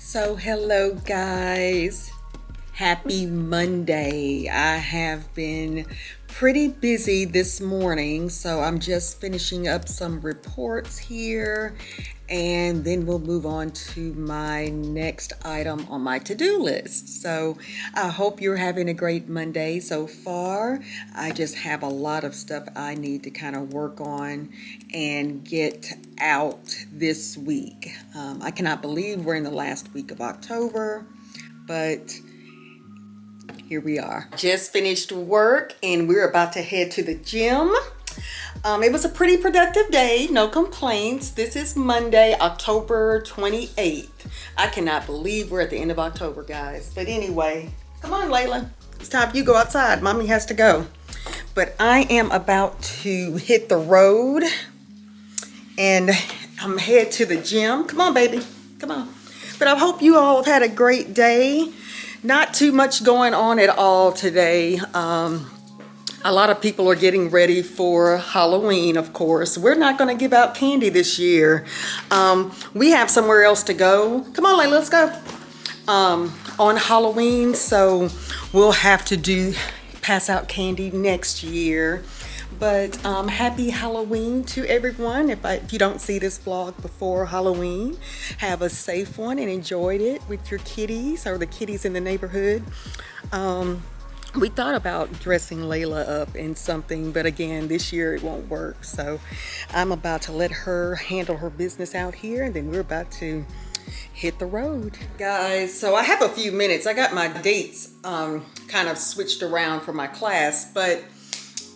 So hello guys, happy Monday. I have been pretty busy this morning, so I'm just finishing up some reports here and then we'll move on to my next item on my to-do list. So I hope you're having a great Monday so far. I just have a lot of stuff I need to kind of work on and get out this week. I cannot believe we're in the last week of October, but here we are. Just finished work and we're about to head to the gym. It was a pretty productive day, no complaints. This is Monday, October 28th. I cannot believe we're at the end of October, guys. But anyway, come on, Layla. It's time for you to go outside. Mommy has to go. But I am about to hit the road and I'm head to the gym. Come on, baby. Come on. But I hope you all have had a great day. Not too much going on at all today. A lot of people are getting ready for Halloween, of course. We're not going to give out candy this year. We have somewhere else to go. Come on, Layla, let's go. On Halloween, so we'll have to pass out candy next year. But happy Halloween to everyone. If you don't see this vlog before Halloween, have a safe one and enjoyed it with your kitties or the kitties in the neighborhood. We thought about dressing Layla up in something, but again, this year it won't work. So I'm about to let her handle her business out here, and then we're about to hit the road. Guys, so I have a few minutes. I got my dates kind of switched around for my class, but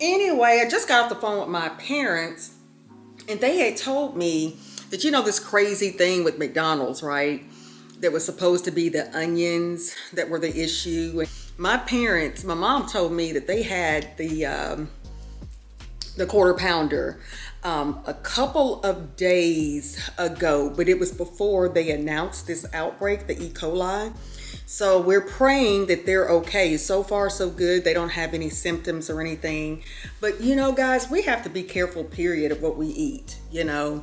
anyway, I just got off the phone with my parents, and they had told me that, you know, this crazy thing with McDonald's, right? That was supposed to be the onions that were the issue. My mom told me that they had the quarter pounder a couple of days ago, but it was before they announced this outbreak, the E. coli. So we're praying that they're okay. So far, so good. They don't have any symptoms or anything. But you know, guys, we have to be careful, period, of what we eat, you know,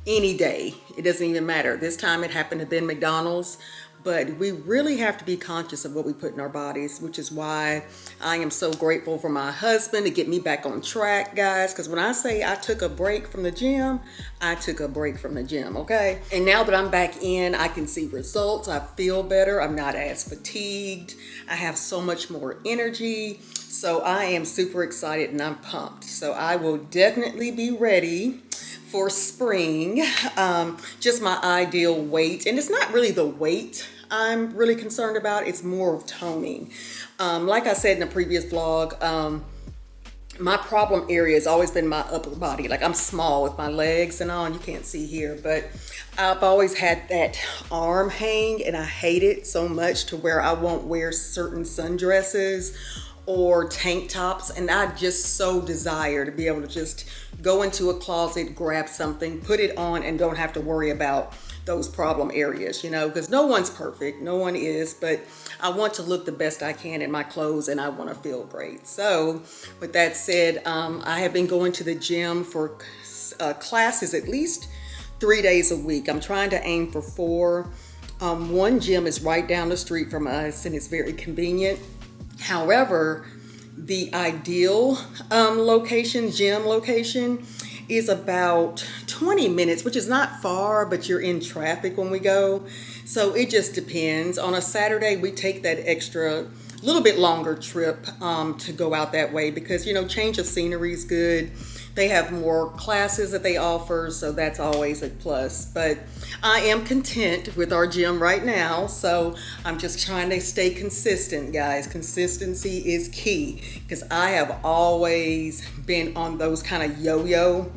any day. It doesn't even matter. This time it happened to be McDonald's. But we really have to be conscious of what we put in our bodies, which is why I am so grateful for my husband to get me back on track, guys. Because when I say I took a break from the gym, I took a break from the gym, okay? And now that I'm back in, I can see results. I feel better. I'm not as fatigued. I have so much more energy. So I am super excited and I'm pumped. So I will definitely be ready for spring. Just my ideal weight, and it's not really the weight I'm really concerned about, it's more of toning. Like I said in a previous vlog, my problem area has always been my upper body. Like, I'm small with my legs and all, and you can't see here, but I've always had that arm hang, and I hate it so much to where I won't wear certain sundresses or tank tops, and I just so desire to be able to just go into a closet, grab something, put it on, and don't have to worry about those problem areas, because no one's perfect, no one is, but I want to look the best I can in my clothes, and I want to feel great. So with that said, I have been going to the gym for classes at least 3 days a week. I'm trying to aim for 4. One gym is right down the street from us, and it's very convenient. However, the ideal gym location is about 20 minutes, which is not far, but you're in traffic when we go. So it just depends. On a Saturday, we take that extra little bit longer trip to go out that way because, change of scenery is good. They have more classes that they offer, so that's always a plus. But I am content with our gym right now, so I'm just trying to stay consistent, guys. Consistency is key because I have always been on those kind of yo-yo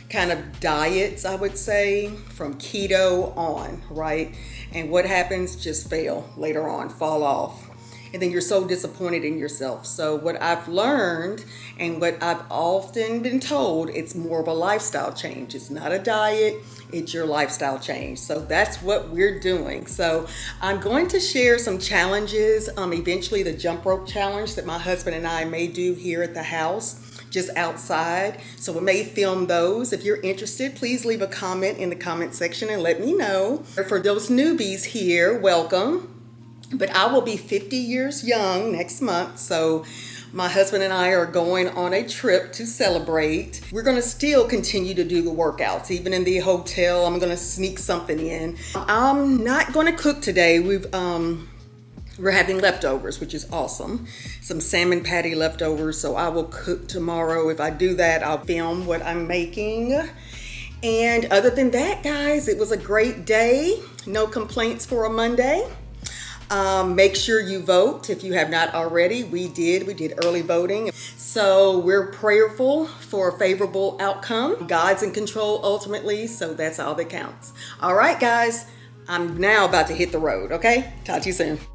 kind of diets, I would say, from keto on, right? And what happens? Just fail later on, fall off. And then you're so disappointed in yourself. So what I've learned and what I've often been told, it's more of a lifestyle change. It's not a diet, it's your lifestyle change. So that's what we're doing. So I'm going to share some challenges, eventually the jump rope challenge that my husband and I may do here at the house, just outside. So we may film those. If you're interested, please leave a comment in the comment section and let me know. For those newbies here, welcome. But I will be 50 years young next month, so my husband and I are going on a trip to celebrate. We're going to still continue to do the workouts, even in the hotel. I'm going to sneak something in. I'm not going to cook today. We're having leftovers, which is awesome. Some salmon patty leftovers, so I will cook tomorrow. If I do that, I'll film what I'm making. And other than that, guys, it was a great day. No complaints for a Monday. Make sure you vote if you have not already. We did early voting. So we're prayerful for a favorable outcome. God's in control ultimately, so that's all that counts. All right, guys, I'm now about to hit the road, okay? Talk to you soon.